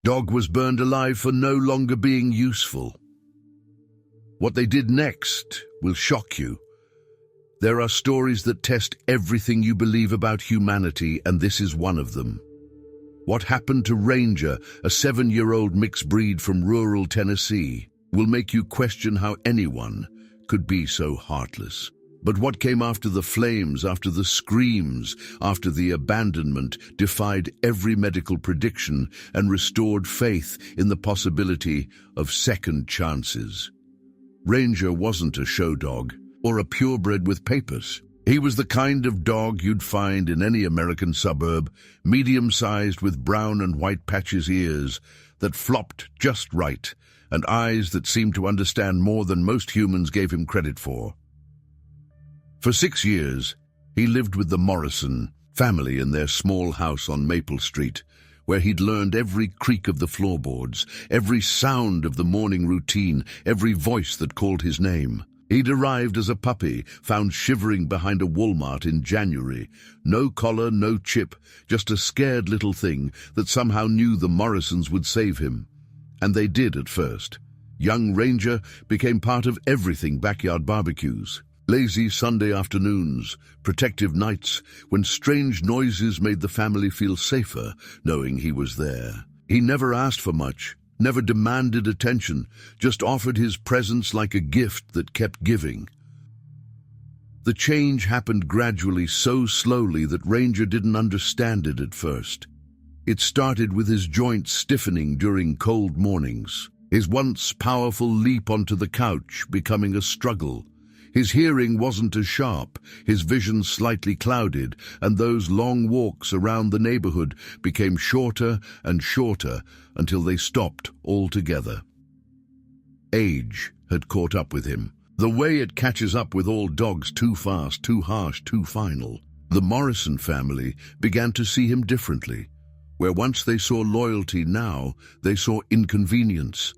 Dog was burned alive for no longer being useful. What they did next will shock you. There are stories that test everything you believe about humanity, and this is one of them. What happened to Ranger, a 7-year-old mixed breed from rural Tennessee, will make you question how anyone could be so heartless. But what came after the flames, after the screams, after the abandonment, defied every medical prediction and restored faith in the possibility of second chances. Ranger wasn't a show dog or a purebred with papers. He was the kind of dog you'd find in any American suburb, medium-sized with brown and white patches ears that flopped just right and eyes that seemed to understand more than most humans gave him credit for. For 6 years, he lived with the Morrison family in their small house on Maple Street, where he'd learned every creak of the floorboards, every sound of the morning routine, every voice that called his name. He'd arrived as a puppy, found shivering behind a Walmart in January. No collar, no chip, just a scared little thing that somehow knew the Morrisons would save him. And they did at first. Young Ranger became part of everything: backyard barbecues, lazy Sunday afternoons, protective nights when strange noises made the family feel safer knowing he was there. He never asked for much, never demanded attention, just offered his presence like a gift that kept giving. The change happened gradually, so slowly that Ranger didn't understand it at first. It started with his joints stiffening during cold mornings, his once powerful leap onto the couch becoming a struggle. His hearing wasn't as sharp, his vision slightly clouded, and those long walks around the neighborhood became shorter and shorter until they stopped altogether. Age had caught up with him, the way it catches up with all dogs: too fast, too harsh, too final. The Morrison family began to see him differently. Where once they saw loyalty, now they saw inconvenience.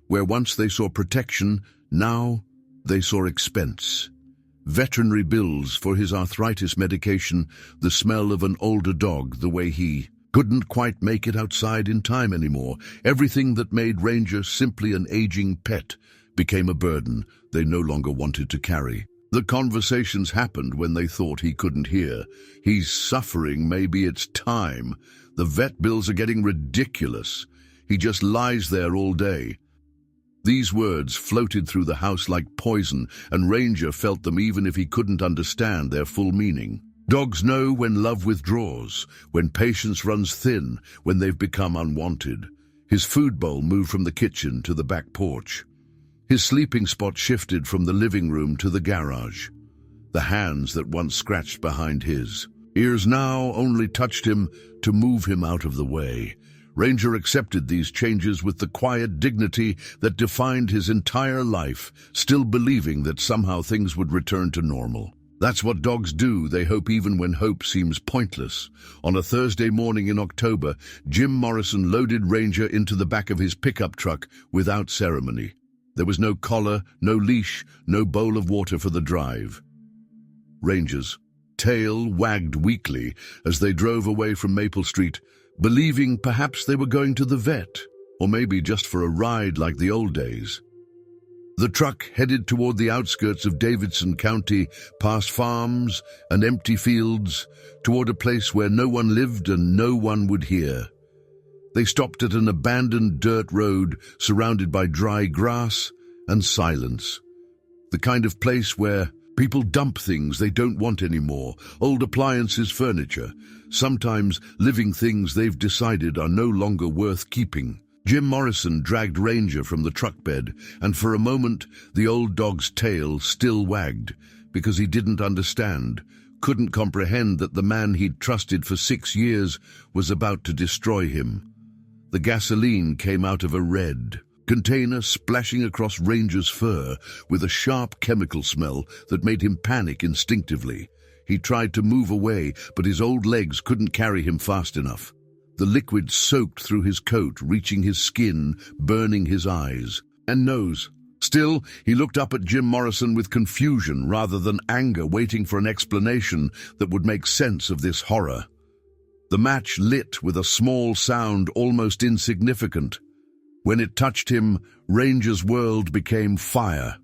Where once they saw protection, now they saw expense. Veterinary bills for his arthritis medication, the smell of an older dog, the way he couldn't quite make it outside in time anymore. Everything that made Ranger simply an aging pet became a burden they no longer wanted to carry. The conversations happened when they thought he couldn't hear. He's suffering, maybe it's time. The vet bills are getting ridiculous. He just lies there all day. These words floated through the house like poison, and Ranger felt them even if he couldn't understand their full meaning. Dogs know when love withdraws, when patience runs thin, when they've become unwanted. His food bowl moved from the kitchen to the back porch. His sleeping spot shifted from the living room to the garage. The hands that once scratched behind his ears now only touched him to move him out of the way. Ranger accepted these changes with the quiet dignity that defined his entire life, still believing that somehow things would return to normal. That's what dogs do. They hope even when hope seems pointless. On a Thursday morning in October, Jim Morrison loaded Ranger into the back of his pickup truck without ceremony. There was no collar, no leash, no bowl of water for the drive. Ranger's tail wagged weakly as they drove away from Maple Street, believing perhaps they were going to the vet, or maybe just for a ride like the old days. The truck headed toward the outskirts of Davidson County, past farms and empty fields, toward a place where no one lived and no one would hear. They stopped at an abandoned dirt road surrounded by dry grass and silence. The kind of place where people dump things they don't want anymore, old appliances, furniture, sometimes living things they've decided are no longer worth keeping. Jim Morrison dragged Ranger from the truck bed, and for a moment the old dog's tail still wagged, because he didn't understand, couldn't comprehend that the man he'd trusted for 6 years was about to destroy him. The gasoline came out of a red container splashing across Ranger's fur with a sharp chemical smell that made him panic instinctively. He tried to move away, but his old legs couldn't carry him fast enough. The liquid soaked through his coat, reaching his skin, burning his eyes and nose. Still, he looked up at Jim Morrison with confusion rather than anger, waiting for an explanation that would make sense of this horror. The match lit with a small sound almost insignificant. When it touched him, Ranger's world became fire.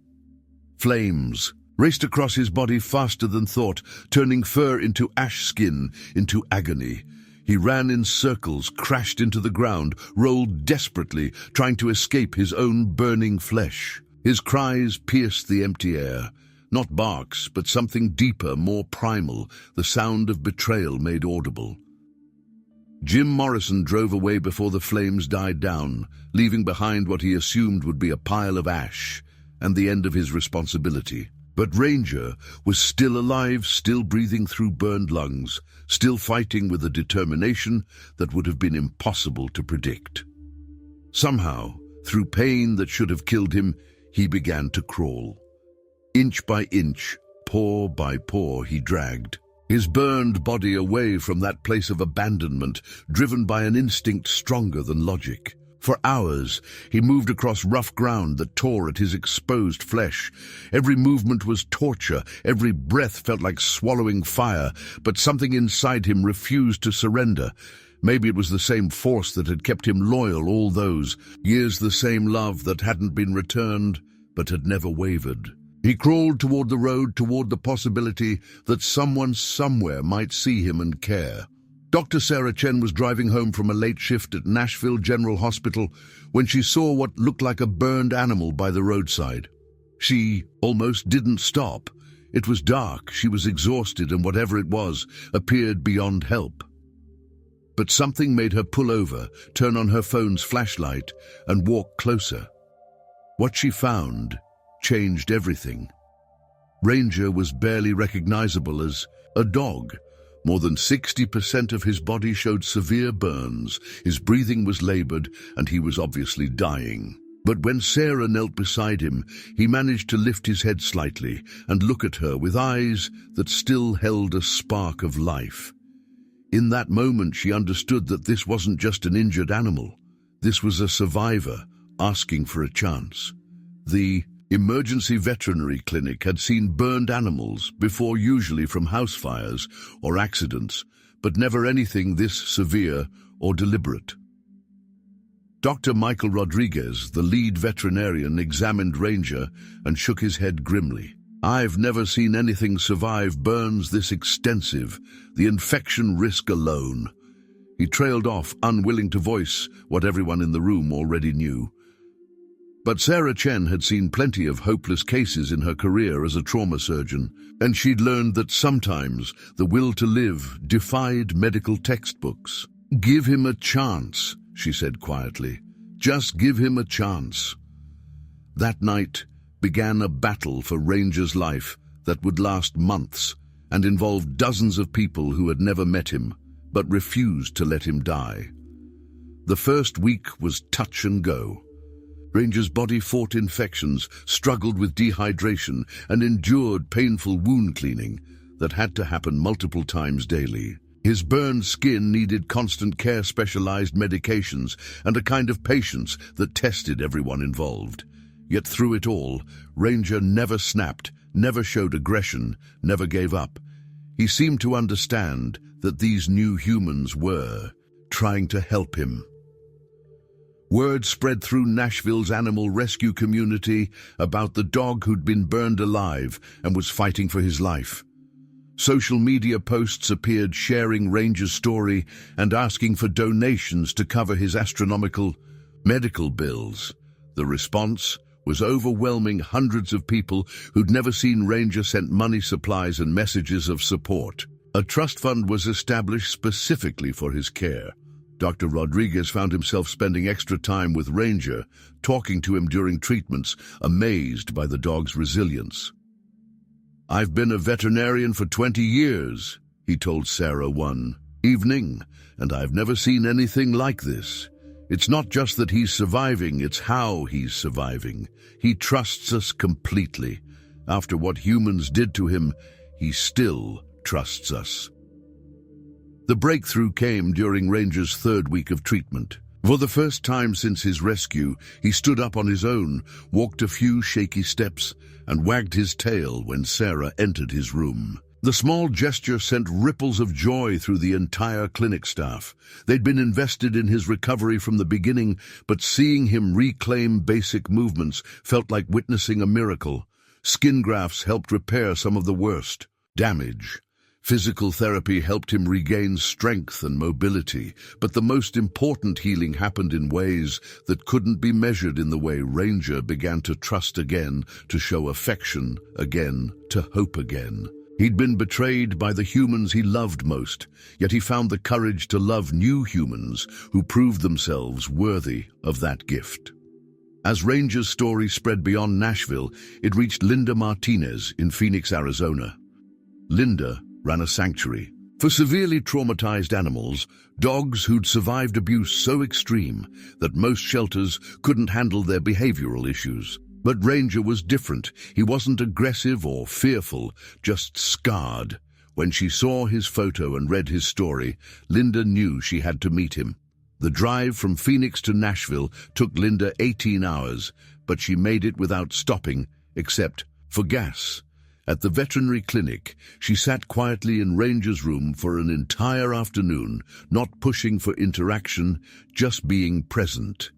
Flames raced across his body faster than thought, turning fur into ash skin, into agony. He ran in circles, crashed into the ground, rolled desperately, trying to escape his own burning flesh. His cries pierced the empty air. Not barks, but something deeper, more primal, the sound of betrayal made audible. Jim Morrison drove away before the flames died down, leaving behind what he assumed would be a pile of ash and the end of his responsibility. But Ranger was still alive, still breathing through burned lungs, still fighting with a determination that would have been impossible to predict. Somehow, through pain that should have killed him, he began to crawl. Inch by inch, paw by paw, he dragged, his burned body away from that place of abandonment, driven by an instinct stronger than logic. For hours, he moved across rough ground that tore at his exposed flesh. Every movement was torture, every breath felt like swallowing fire, but something inside him refused to surrender. Maybe it was the same force that had kept him loyal all those years, the same love that hadn't been returned, but had never wavered. He crawled toward the road, toward the possibility that someone somewhere might see him and care. Dr. Sarah Chen was driving home from a late shift at Nashville General Hospital when she saw what looked like a burned animal by the roadside. She almost didn't stop. It was dark, she was exhausted, and whatever it was appeared beyond help. But something made her pull over, turn on her phone's flashlight, and walk closer. What she found changed everything. Ranger was barely recognizable as a dog. More than 60% of his body showed severe burns, his breathing was labored, and he was obviously dying. But when Sarah knelt beside him, he managed to lift his head slightly and look at her with eyes that still held a spark of life. In that moment, she understood that this wasn't just an injured animal. This was a survivor asking for a chance. The emergency veterinary clinic had seen burned animals before, usually from house fires or accidents, but never anything this severe or deliberate. Dr. Michael Rodriguez, the lead veterinarian, examined Ranger and shook his head grimly. "I've never seen anything survive burns this extensive, the infection risk alone." He trailed off, unwilling to voice what everyone in the room already knew. But Sarah Chen had seen plenty of hopeless cases in her career as a trauma surgeon, and she'd learned that sometimes the will to live defied medical textbooks. "Give him a chance," she said quietly. "Just give him a chance." That night began a battle for Ranger's life that would last months and involve dozens of people who had never met him, but refused to let him die. The first week was touch and go. Ranger's body fought infections, struggled with dehydration, and endured painful wound cleaning that had to happen multiple times daily. His burned skin needed constant care, specialized medications, and a kind of patience that tested everyone involved. Yet through it all, Ranger never snapped, never showed aggression, never gave up. He seemed to understand that these new humans were trying to help him. Word spread through Nashville's animal rescue community about the dog who'd been burned alive and was fighting for his life. Social media posts appeared sharing Ranger's story and asking for donations to cover his astronomical medical bills. The response was overwhelming. Hundreds of people who'd never seen Ranger sent money, supplies, and messages of support. A trust fund was established specifically for his care. Dr. Rodriguez found himself spending extra time with Ranger, talking to him during treatments, amazed by the dog's resilience. "I've been a veterinarian for 20 years, he told Sarah one evening, "and I've never seen anything like this. It's not just that he's surviving, it's how he's surviving. He trusts us completely. After what humans did to him, he still trusts us." The breakthrough came during Ranger's third week of treatment. For the first time since his rescue, he stood up on his own, walked a few shaky steps, and wagged his tail when Sarah entered his room. The small gesture sent ripples of joy through the entire clinic staff. They'd been invested in his recovery from the beginning, but seeing him reclaim basic movements felt like witnessing a miracle. Skin grafts helped repair some of the worst damage. Physical therapy helped him regain strength and mobility, but the most important healing happened in ways that couldn't be measured in the way Ranger began to trust again, to show affection again, to hope again. He'd been betrayed by the humans he loved most, yet he found the courage to love new humans who proved themselves worthy of that gift. As Ranger's story spread beyond Nashville, it reached Linda Martinez in Phoenix, Arizona. Linda ran a sanctuary for severely traumatized animals, dogs who'd survived abuse so extreme that most shelters couldn't handle their behavioral issues. But Ranger was different. He wasn't aggressive or fearful, just scarred. When she saw his photo and read his story, Linda knew she had to meet him. The drive from Phoenix to Nashville took Linda 18 hours, but she made it without stopping, except for gas. At the veterinary clinic, she sat quietly in Ranger's room for an entire afternoon, not pushing for interaction, just being present.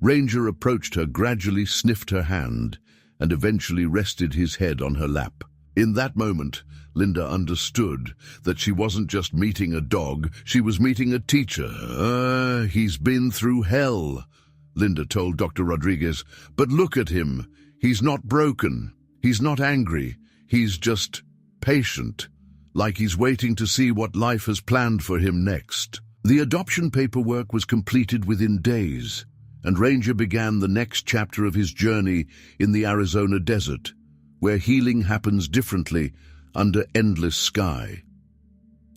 Ranger approached her, gradually sniffed her hand, and eventually rested his head on her lap. In that moment, Linda understood that she wasn't just meeting a dog, she was meeting a teacher. He's been through hell, Linda told Dr. Rodriguez. But look at him. He's not broken. He's not angry. He's just patient, like he's waiting to see what life has planned for him next. The adoption paperwork was completed within days, and Ranger began the next chapter of his journey in the Arizona desert, where healing happens differently under endless sky.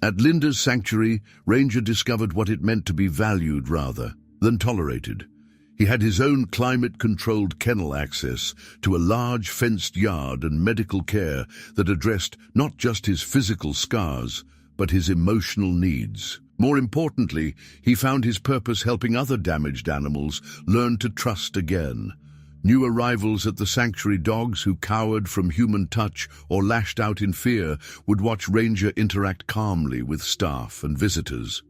At Linda's sanctuary, Ranger discovered what it meant to be valued rather than tolerated. He had his own climate-controlled kennel, access to a large fenced yard, and medical care that addressed not just his physical scars, but his emotional needs. More importantly, he found his purpose helping other damaged animals learn to trust again. New arrivals at the sanctuary, dogs who cowered from human touch or lashed out in fear, would watch Ranger interact calmly with staff and visitors.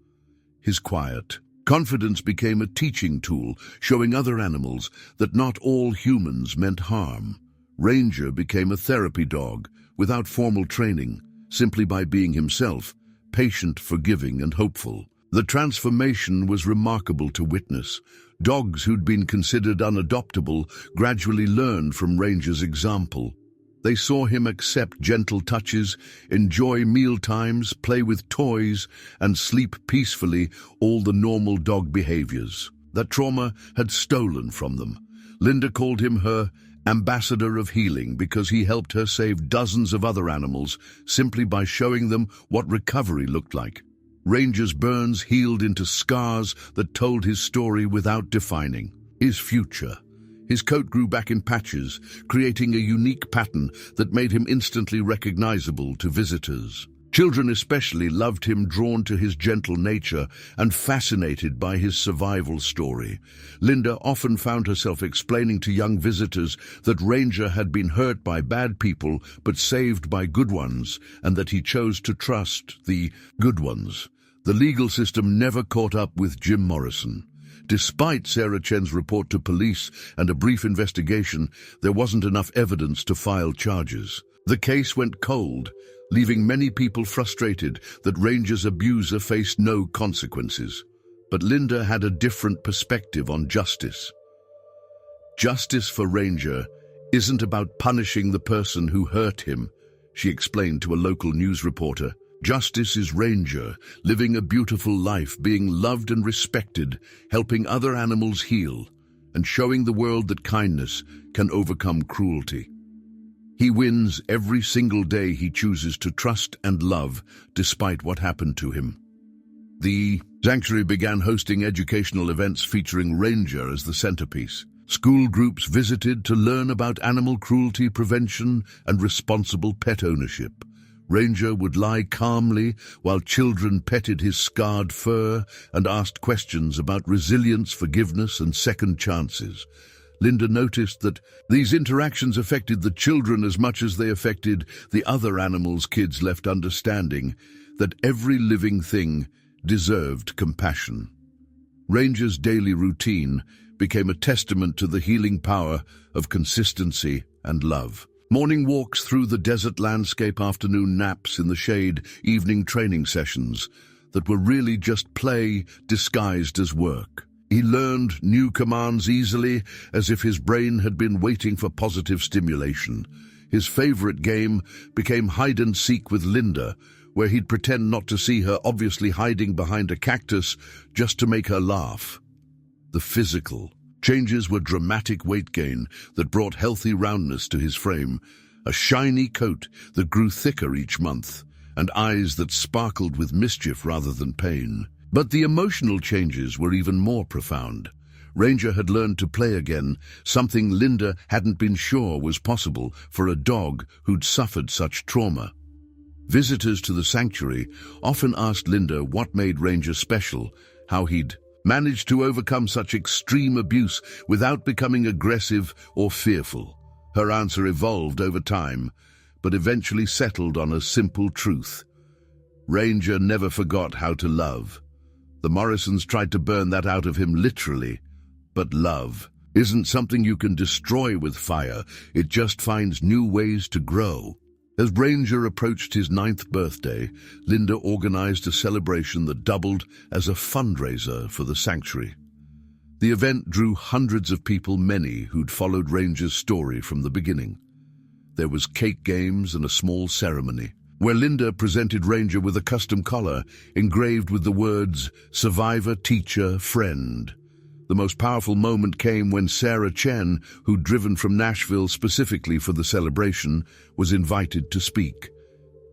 His quiet confidence became a teaching tool, showing other animals that not all humans meant harm. Ranger became a therapy dog, without formal training, simply by being himself, patient, forgiving, and hopeful. The transformation was remarkable to witness. Dogs who'd been considered unadoptable gradually learned from Ranger's example. They saw him accept gentle touches, enjoy meal times, play with toys, and sleep peacefully, all the normal dog behaviors that trauma had stolen from them. Linda called him her ambassador of healing because he helped her save dozens of other animals simply by showing them what recovery looked like. Ranger's burns healed into scars that told his story without defining his future. His coat grew back in patches, creating a unique pattern that made him instantly recognizable to visitors. Children especially loved him, drawn to his gentle nature and fascinated by his survival story. Linda often found herself explaining to young visitors that Ranger had been hurt by bad people but saved by good ones, and that he chose to trust the good ones. The legal system never caught up with Jim Morrison. Despite Sarah Chen's report to police and a brief investigation, there wasn't enough evidence to file charges. The case went cold, leaving many people frustrated that Ranger's abuser faced no consequences. But Linda had a different perspective on justice. Justice for Ranger isn't about punishing the person who hurt him, she explained to a local news reporter. Justice is Ranger, living a beautiful life, being loved and respected, helping other animals heal, and showing the world that kindness can overcome cruelty. He wins every single day he chooses to trust and love, despite what happened to him. The sanctuary began hosting educational events featuring Ranger as the centerpiece. School groups visited to learn about animal cruelty prevention and responsible pet ownership. Ranger would lie calmly while children petted his scarred fur and asked questions about resilience, forgiveness, and second chances. Linda noticed that these interactions affected the children as much as they affected the other animals. Kids left understanding that every living thing deserved compassion. Ranger's daily routine became a testament to the healing power of consistency and love. Morning walks through the desert landscape, afternoon naps in the shade, evening training sessions that were really just play disguised as work. He learned new commands easily, as if his brain had been waiting for positive stimulation. His favorite game became hide and seek with Linda, where he'd pretend not to see her, obviously hiding behind a cactus, just to make her laugh. The physical changes were dramatic: weight gain that brought healthy roundness to his frame, a shiny coat that grew thicker each month, and eyes that sparkled with mischief rather than pain. But the emotional changes were even more profound. Ranger had learned to play again, something Linda hadn't been sure was possible for a dog who'd suffered such trauma. Visitors to the sanctuary often asked Linda what made Ranger special, how he'd managed to overcome such extreme abuse without becoming aggressive or fearful. Her answer evolved over time, but eventually settled on a simple truth. Ranger never forgot how to love. The Morrisons tried to burn that out of him literally, but love isn't something you can destroy with fire. It just finds new ways to grow. As Ranger approached his 9th birthday, Linda organized a celebration that doubled as a fundraiser for the sanctuary. The event drew hundreds of people, many who'd followed Ranger's story from the beginning. There was cake games and a small ceremony, where Linda presented Ranger with a custom collar engraved with the words "Survivor, Teacher, Friend." The most powerful moment came when Sarah Chen, who'd driven from Nashville specifically for the celebration, was invited to speak.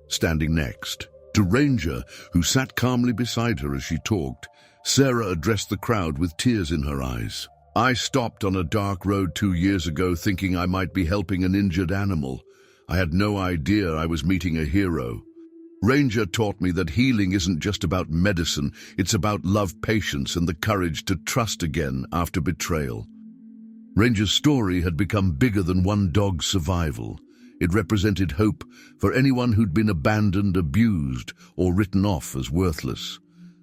Standing next to Ranger, who sat calmly beside her as she talked, Sarah addressed the crowd with tears in her eyes. "I stopped on a dark road 2 years ago thinking I might be helping an injured animal. I had no idea I was meeting a hero. Ranger taught me that healing isn't just about medicine, it's about love, patience, and the courage to trust again after betrayal." Ranger's story had become bigger than one dog's survival. It represented hope for anyone who'd been abandoned, abused, or written off as worthless.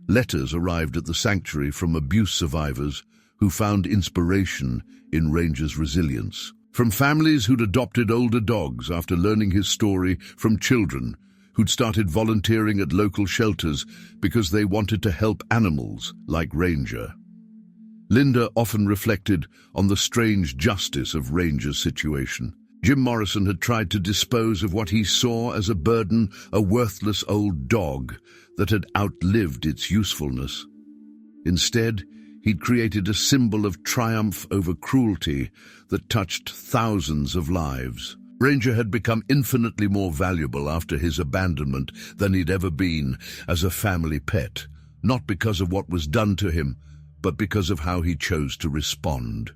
Letters arrived at the sanctuary from abuse survivors who found inspiration in Ranger's resilience. From families who'd adopted older dogs after learning his story, from children who'd started volunteering at local shelters because they wanted to help animals like Ranger. Linda often reflected on the strange justice of Ranger's situation. Jim Morrison had tried to dispose of what he saw as a burden, a worthless old dog that had outlived its usefulness. Instead, he'd created a symbol of triumph over cruelty that touched thousands of lives. Ranger had become infinitely more valuable after his abandonment than he'd ever been as a family pet, not because of what was done to him, but because of how he chose to respond.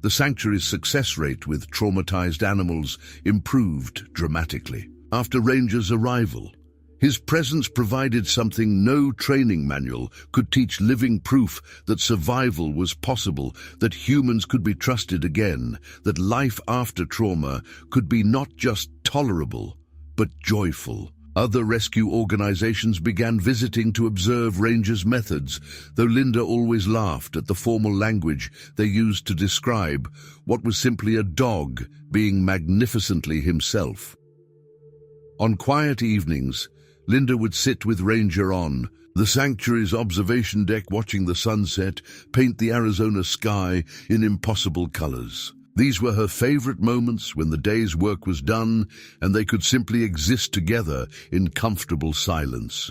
The sanctuary's success rate with traumatized animals improved dramatically. After Ranger's arrival, his presence provided something no training manual could teach: living proof that survival was possible, that humans could be trusted again, that life after trauma could be not just tolerable, but joyful. Other rescue organizations began visiting to observe Ranger's methods, though Linda always laughed at the formal language they used to describe what was simply a dog being magnificently himself. On quiet evenings, Linda would sit with Ranger on the sanctuary's observation deck, watching the sunset paint the Arizona sky in impossible colors. These were her favorite moments, when the day's work was done and they could simply exist together in comfortable silence.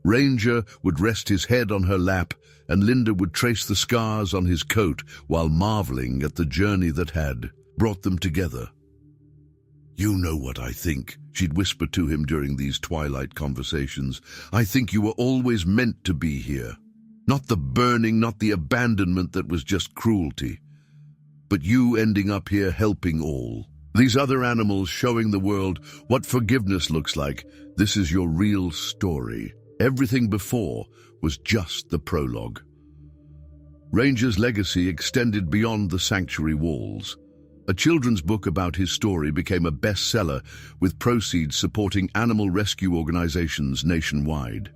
Ranger would rest his head on her lap, and Linda would trace the scars on his coat while marveling at the journey that had brought them together. "You know what I think," she'd whisper to him during these twilight conversations. "I think you were always meant to be here. Not the burning, not the abandonment that was just cruelty, but you ending up here helping all these other animals, showing the world what forgiveness looks like. This is your real story. Everything before was just the prologue." Ranger's legacy extended beyond the sanctuary walls. A children's book about his story became a bestseller, with proceeds supporting animal rescue organizations nationwide.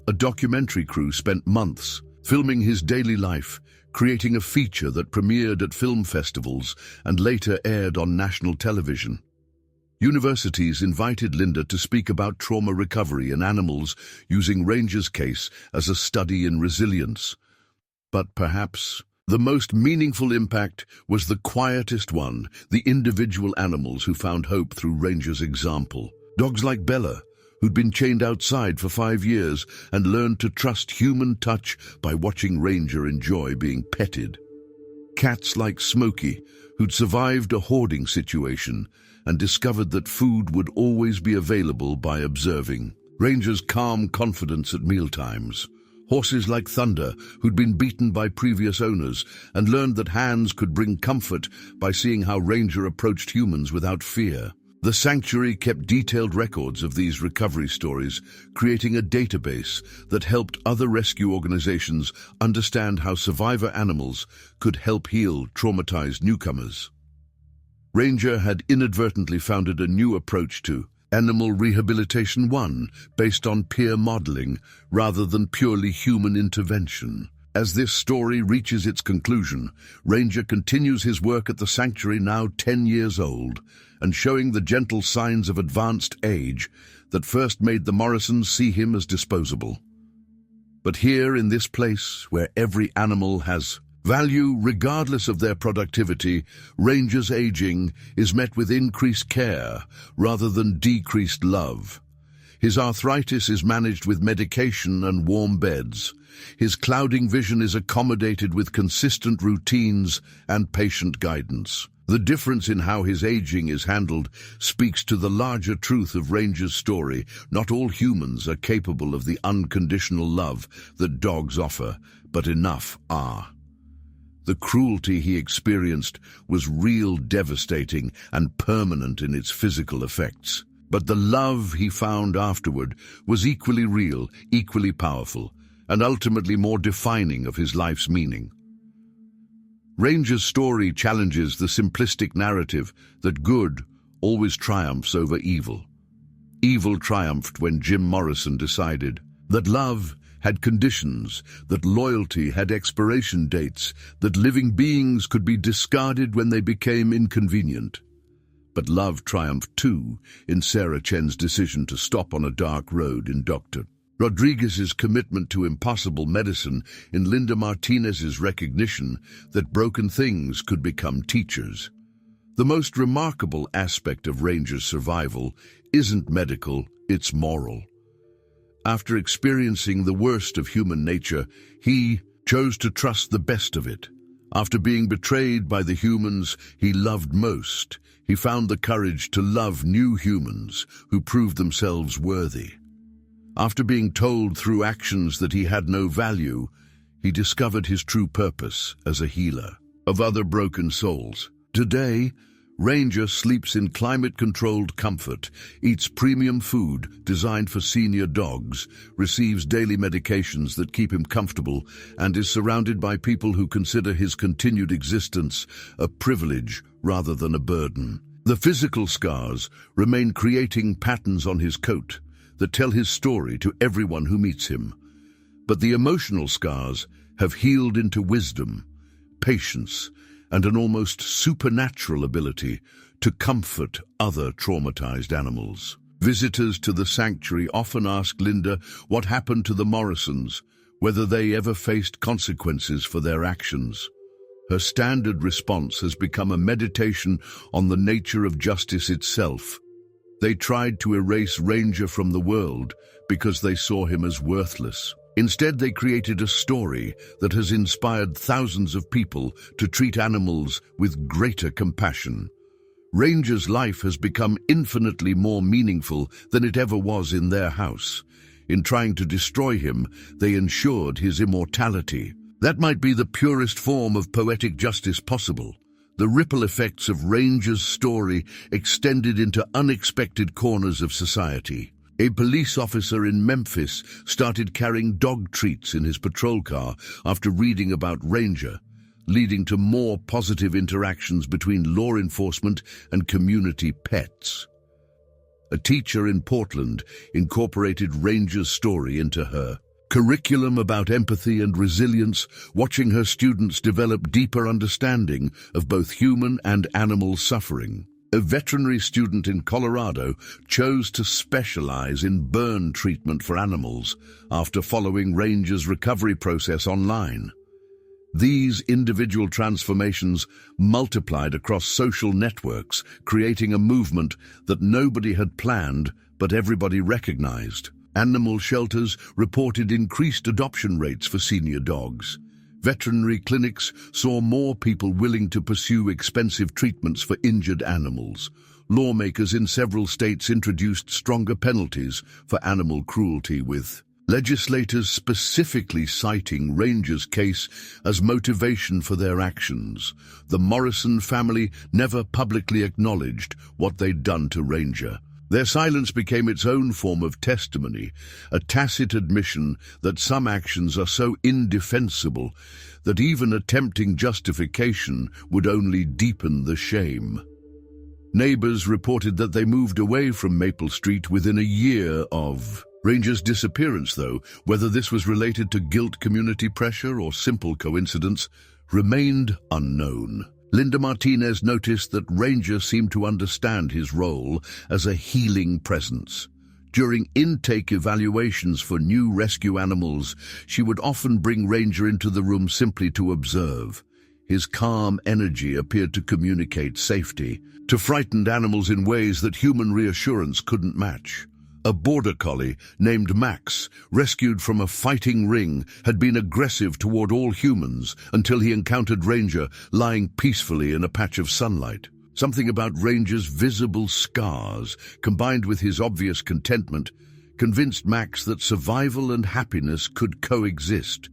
A documentary crew spent months filming his daily life, creating a feature that premiered at film festivals and later aired on national television. Universities invited Linda to speak about trauma recovery in animals, using Ranger's case as a study in resilience. But perhaps the most meaningful impact was the quietest one, the individual animals who found hope through Ranger's example. Dogs like Bella, who'd been chained outside for 5 years and learned to trust human touch by watching Ranger enjoy being petted. Cats like Smokey, who'd survived a hoarding situation and discovered that food would always be available by observing Ranger's calm confidence at mealtimes. Horses like Thunder, who'd been beaten by previous owners and learned that hands could bring comfort by seeing how Ranger approached humans without fear. The sanctuary kept detailed records of these recovery stories, creating a database that helped other rescue organizations understand how survivor animals could help heal traumatized newcomers. Ranger had inadvertently founded a new approach to Animal Rehabilitation 1, based on peer modeling rather than purely human intervention. As this story reaches its conclusion, Ranger continues his work at the sanctuary, now 10 years old, and showing the gentle signs of advanced age that first made the Morrisons see him as disposable. But here in this place, where every animal has value regardless of their productivity, Ranger's aging is met with increased care rather than decreased love. His arthritis is managed with medication and warm beds. His clouding vision is accommodated with consistent routines and patient guidance. The difference in how his aging is handled speaks to the larger truth of Ranger's story. Not all humans are capable of the unconditional love that dogs offer, but enough are. The cruelty he experienced was real, devastating, and permanent in its physical effects. But the love he found afterward was equally real, equally powerful, and ultimately more defining of his life's meaning. Ranger's story challenges the simplistic narrative that good always triumphs over evil. Evil triumphed when Jim Morrison decided that love had conditions, that loyalty had expiration dates, that living beings could be discarded when they became inconvenient. But love triumphed too in Sarah Chen's decision to stop on a dark road, in Dr. Rodriguez's commitment to impossible medicine, in Linda Martinez's recognition that broken things could become teachers. The most remarkable aspect of Ranger's survival isn't medical, it's moral. After experiencing the worst of human nature, he chose to trust the best of it. After being betrayed by the humans he loved most, he found the courage to love new humans who proved themselves worthy. After being told through actions that he had no value, he discovered his true purpose as a healer of other broken souls. Today, Ranger sleeps in climate-controlled comfort, eats premium food designed for senior dogs, receives daily medications that keep him comfortable, and is surrounded by people who consider his continued existence a privilege rather than a burden. The physical scars remain, creating patterns on his coat that tell his story to everyone who meets him. But the emotional scars have healed into wisdom, patience, and an almost supernatural ability to comfort other traumatized animals. Visitors to the sanctuary often ask Linda what happened to the Morrisons, whether they ever faced consequences for their actions. Her standard response has become a meditation on the nature of justice itself. They tried to erase Ranger from the world because they saw him as worthless. Instead, they created a story that has inspired thousands of people to treat animals with greater compassion. Ranger's life has become infinitely more meaningful than it ever was in their house. In trying to destroy him, they ensured his immortality. That might be the purest form of poetic justice possible. The ripple effects of Ranger's story extended into unexpected corners of society. A police officer in Memphis started carrying dog treats in his patrol car after reading about Ranger, leading to more positive interactions between law enforcement and community pets. A teacher in Portland incorporated Ranger's story into her curriculum about empathy and resilience, watching her students develop deeper understanding of both human and animal suffering. A veterinary student in Colorado chose to specialize in burn treatment for animals after following Ranger's recovery process online. These individual transformations multiplied across social networks, creating a movement that nobody had planned but everybody recognized. Animal shelters reported increased adoption rates for senior dogs. Veterinary clinics saw more people willing to pursue expensive treatments for injured animals. Lawmakers in several states introduced stronger penalties for animal cruelty, with legislators specifically citing Ranger's case as motivation for their actions. The Morrison family never publicly acknowledged what they'd done to Ranger. Their silence became its own form of testimony, a tacit admission that some actions are so indefensible that even attempting justification would only deepen the shame. Neighbors reported that they moved away from Maple Street within a year of Ranger's disappearance, though whether this was related to guilt, community pressure, or simple coincidence remained unknown. Linda Martinez noticed that Ranger seemed to understand his role as a healing presence. During intake evaluations for new rescue animals, she would often bring Ranger into the room simply to observe. His calm energy appeared to communicate safety to frightened animals in ways that human reassurance couldn't match. A border collie named Max, rescued from a fighting ring, had been aggressive toward all humans until he encountered Ranger lying peacefully in a patch of sunlight. Something about Ranger's visible scars, combined with his obvious contentment, convinced Max that survival and happiness could coexist.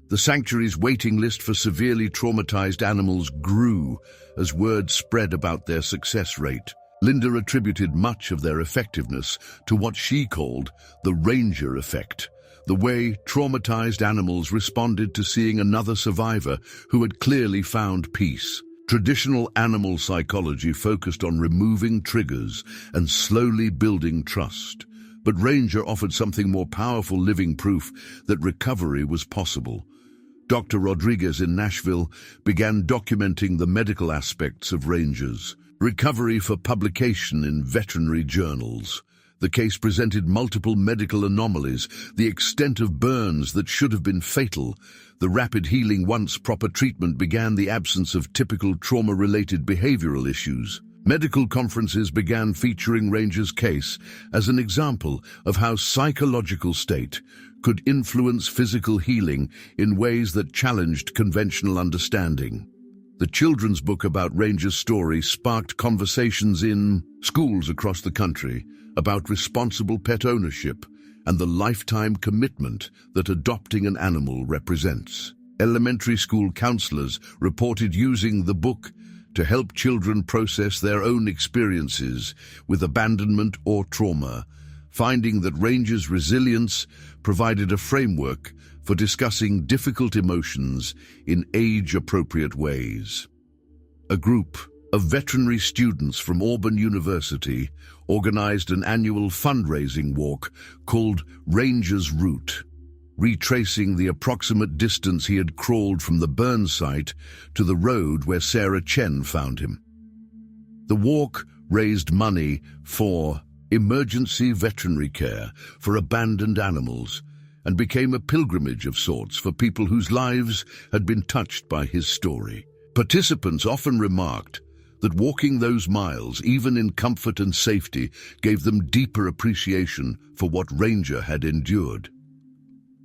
The sanctuary's waiting list for severely traumatized animals grew as word spread about their success rate. Linda attributed much of their effectiveness to what she called the Ranger effect, the way traumatized animals responded to seeing another survivor who had clearly found peace. Traditional animal psychology focused on removing triggers and slowly building trust, but Ranger offered something more powerful: living proof that recovery was possible. Dr. Rodriguez in Nashville began documenting the medical aspects of Ranger's recovery for publication in veterinary journals. The case presented multiple medical anomalies, the extent of burns that should have been fatal, the rapid healing once proper treatment began, the absence of typical trauma-related behavioral issues. Medical conferences began featuring Ranger's case as an example of how psychological state could influence physical healing in ways that challenged conventional understanding. The children's book about Ranger's story sparked conversations in schools across the country about responsible pet ownership and the lifetime commitment that adopting an animal represents. Elementary school counselors reported using the book to help children process their own experiences with abandonment or trauma, finding that Ranger's resilience provided a framework for discussing difficult emotions in age-appropriate ways. A group of veterinary students from Auburn University organized an annual fundraising walk called Ranger's Route, retracing the approximate distance he had crawled from the burn site to the road where Sarah Chen found him. The walk raised money for emergency veterinary care for abandoned animals and became a pilgrimage of sorts for people whose lives had been touched by his story. Participants often remarked that walking those miles, even in comfort and safety, gave them deeper appreciation for what Ranger had endured.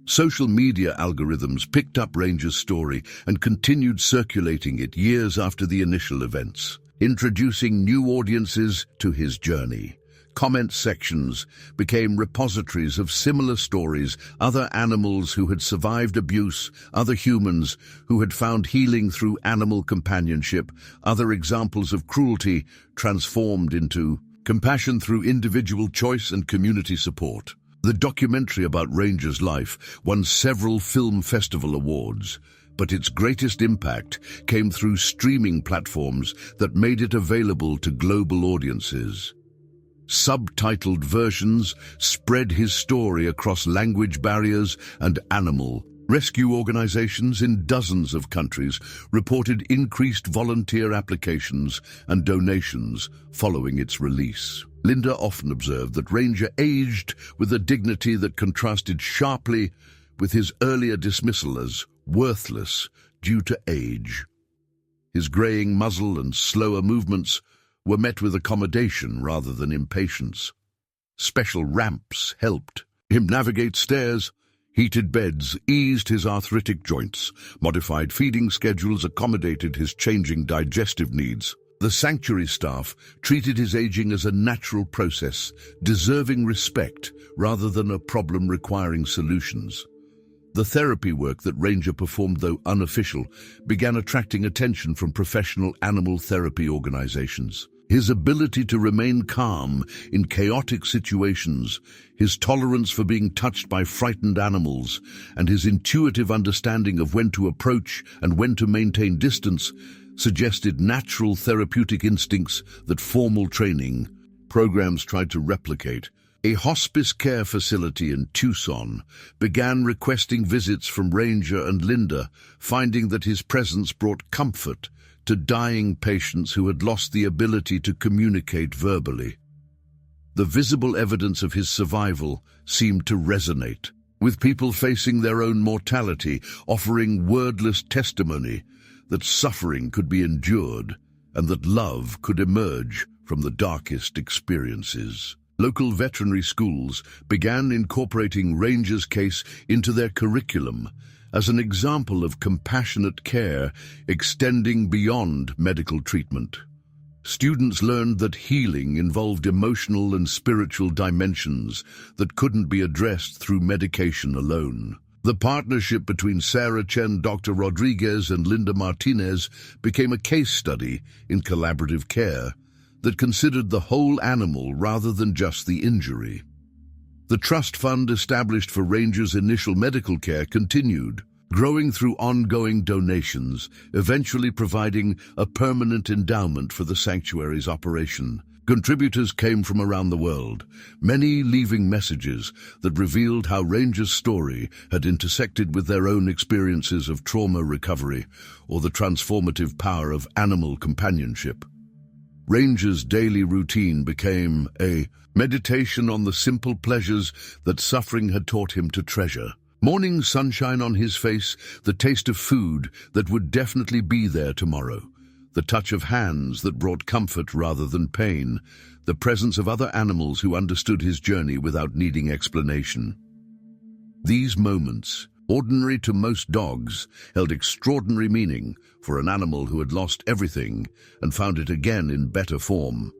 Social media algorithms picked up Ranger's story and continued circulating it years after the initial events, introducing new audiences to his journey. Comment sections became repositories of similar stories, other animals who had survived abuse, other humans who had found healing through animal companionship, other examples of cruelty transformed into Compassion through individual choice and community support. The documentary about Ranger's life won several film festival awards, but its greatest impact came through streaming platforms that made it available to global audiences. Subtitled versions spread his story across language barriers, and animal rescue organizations in dozens of countries reported increased volunteer applications and donations following its release. Linda often observed that Ranger aged with a dignity that contrasted sharply with his earlier dismissal as worthless due to age. His graying muzzle and slower movements were met with accommodation rather than impatience. Special ramps helped him navigate stairs. Heated beds eased his arthritic joints. Modified feeding schedules accommodated his changing digestive needs. The sanctuary staff treated his aging as a natural process, deserving respect rather than a problem requiring solutions. The therapy work that Ranger performed, though unofficial, began attracting attention from professional animal therapy organizations. His ability to remain calm in chaotic situations, his tolerance for being touched by frightened animals, and his intuitive understanding of when to approach and when to maintain distance suggested natural therapeutic instincts that formal training programs tried to replicate. A hospice care facility in Tucson began requesting visits from Ranger and Linda, finding that his presence brought comfort to dying patients who had lost the ability to communicate verbally. The visible evidence of his survival seemed to resonate, with people facing their own mortality, offering wordless testimony that suffering could be endured and that love could emerge from the darkest experiences. Local veterinary schools began incorporating Ranger's case into their curriculum as an example of compassionate care extending beyond medical treatment. Students learned that healing involved emotional and spiritual dimensions that couldn't be addressed through medication alone. The partnership between Sarah Chen, Dr. Rodriguez, and Linda Martinez became a case study in collaborative care that considered the whole animal rather than just the injury. The trust fund established for Ranger's initial medical care continued, growing through ongoing donations, eventually providing a permanent endowment for the sanctuary's operation. Contributors came from around the world, many leaving messages that revealed how Ranger's story had intersected with their own experiences of trauma recovery or the transformative power of animal companionship. Ranger's daily routine became a meditation on the simple pleasures that suffering had taught him to treasure. Morning sunshine on his face, the taste of food that would definitely be there tomorrow, the touch of hands that brought comfort rather than pain, the presence of other animals who understood his journey without needing explanation. These moments, ordinary to most dogs, held extraordinary meaning for an animal who had lost everything and found it again in better form.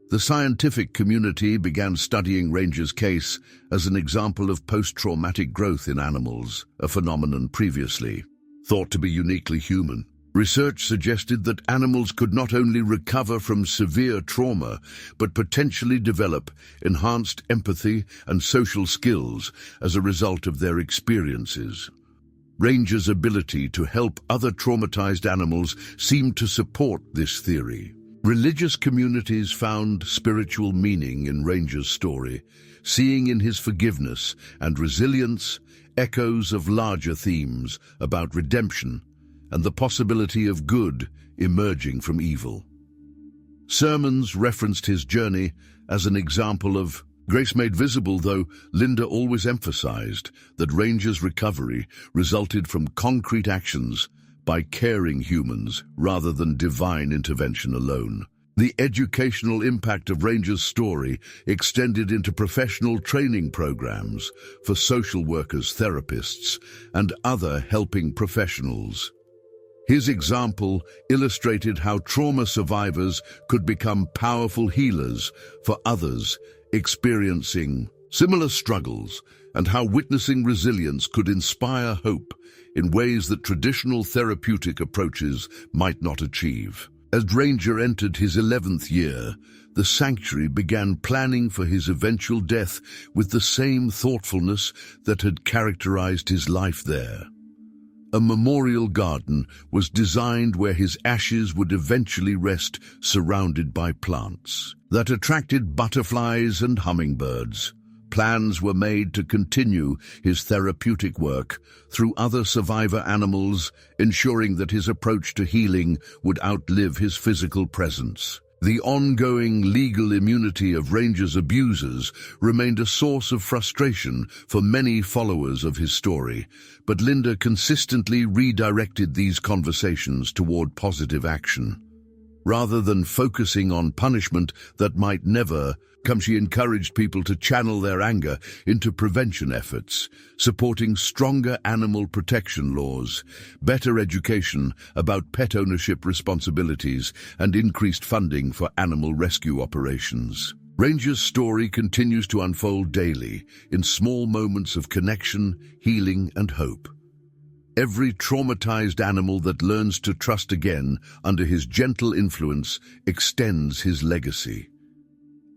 The scientific community began studying Ranger's case as an example of post-traumatic growth in animals, a phenomenon previously thought to be uniquely human. Research suggested that animals could not only recover from severe trauma, but potentially develop enhanced empathy and social skills as a result of their experiences. Ranger's ability to help other traumatized animals seemed to support this theory. Religious communities found spiritual meaning in Ranger's story, seeing in his forgiveness and resilience echoes of larger themes about redemption and the possibility of good emerging from evil. Sermons referenced his journey as an example of grace made visible, though Linda always emphasized that Ranger's recovery resulted from concrete actions by caring humans rather than divine intervention alone. The educational impact of Ranger's story extended into professional training programs for social workers, therapists, and other helping professionals. His example illustrated how trauma survivors could become powerful healers for others experiencing similar struggles, and how witnessing resilience could inspire hope in ways that traditional therapeutic approaches might not achieve. As Ranger entered his 11th year, the sanctuary began planning for his eventual death with the same thoughtfulness that had characterized his life there. A memorial garden was designed where his ashes would eventually rest, surrounded by plants that attracted butterflies and hummingbirds. Plans were made to continue his therapeutic work through other survivor animals, ensuring that his approach to healing would outlive his physical presence. The ongoing legal immunity of Ranger's abusers remained a source of frustration for many followers of his story, but Linda consistently redirected these conversations toward positive action. Rather than focusing on punishment that might never come, she encouraged people to channel their anger into prevention efforts, supporting stronger animal protection laws, better education about pet ownership responsibilities, and increased funding for animal rescue operations. Ranger's story continues to unfold daily in small moments of connection, healing, and hope. Every traumatized animal that learns to trust again under his gentle influence extends his legacy.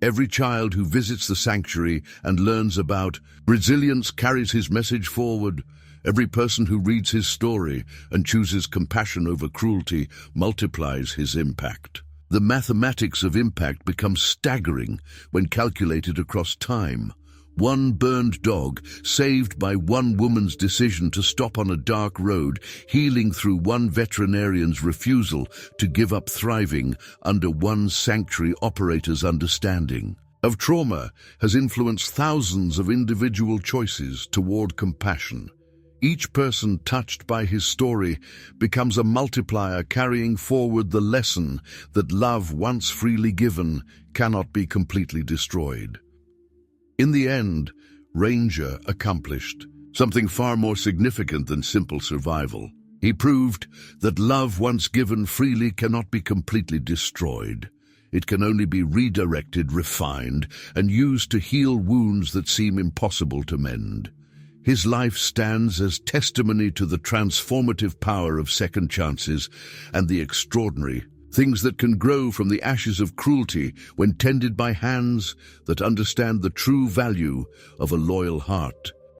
Every child who visits the sanctuary and learns about resilience carries his message forward. Every person who reads his story and chooses compassion over cruelty multiplies his impact. The mathematics of impact becomes staggering when calculated across time. One burned dog, saved by one woman's decision to stop on a dark road, healing through one veterinarian's refusal to give up thriving under one sanctuary operator's understanding of trauma, has influenced thousands of individual choices toward compassion. Each person touched by his story becomes a multiplier, carrying forward the lesson that love once freely given cannot be completely destroyed. In the end, Ranger accomplished something far more significant than simple survival. He proved that love once given freely cannot be completely destroyed. It can only be redirected, refined, and used to heal wounds that seem impossible to mend. His life stands as testimony to the transformative power of second chances and the extraordinary things that can grow from the ashes of cruelty when tended by hands that understand the true value of a loyal heart.